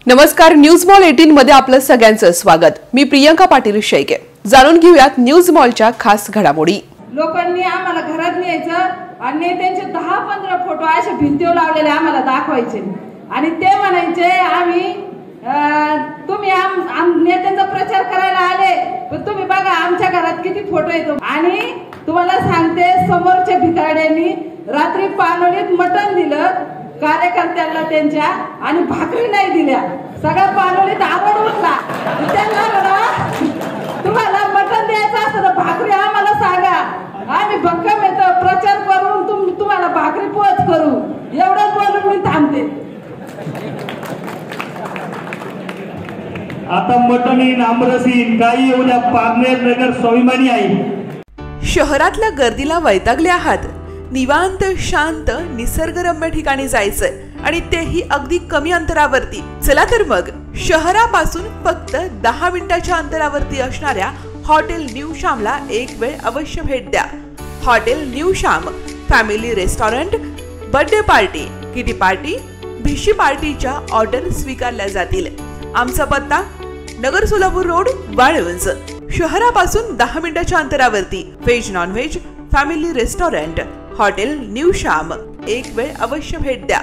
नमस्कार, news mall 18 मध्ये आपलं सगळ्यांचं स्वागत। मी प्रियंका पाटील शेळके। जाणून घेऊयात न्यूज मॉलच्या खास घडामोडी। लोकांनी आम्हाला घरात न्यायचं आणि त्यांचे 10-15 फोटो असे भिंतीवर लावलेले आम्हाला दाखवायचे आणि ते म्हणायचे आम्ही तुम्ही नेत्यांचा प्रचार करायला आले पण तुम्ही बघा आमच्या घरात किती फोटो येतो। आणि तुम्हाला सांगते, समोरच्या भिकाड्यांनी रात्री पानोलीत मटण दिलं कार्यकर्त्यांना त्यांच्या आणि भाकरी नाही दिल्या। सगळ्या पानोलीत आवड उठला। त्यांना म्हणा तुम्हाला मटण द्यायचं असतं तर भाकरी आम्हाला सांगा, आम्ही भक्कम येतो प्रचार करून तुम्हाला भाकरी पोच करू। एवढं बोलून मी थांबते। आता मटण येईन, आमरस येईन, काही येऊ द्या, पारनेर नगर स्वाभिमानी आहे। शहरातल्या गर्दीला वैतागले आहात? निवांत शांत निसर्गरम्य ठिकाणी जायचंय आणि तेही अगदी कमी अंतरावरती। चला तर मग शहरापासून फक्त 10 मिनिटाच्या अंतरावरती असणाऱ्या हॉटेल न्यू श्यामला एक वेळ अवश्य भेट द्या। Hotel new Shyam family restaurant, birthday party, kitty party, भिशी पार्टीच्या ऑर्डर स्वीकारल्या जातील। आमचा पत्ता नगर सोलापूर रोड, वाळवंज। शहरापासून 10 मिनिटाच्या अंतरावरती veg non veg family restaurant hotel new Shyam, एक वेळ अवश्य भेट द्या।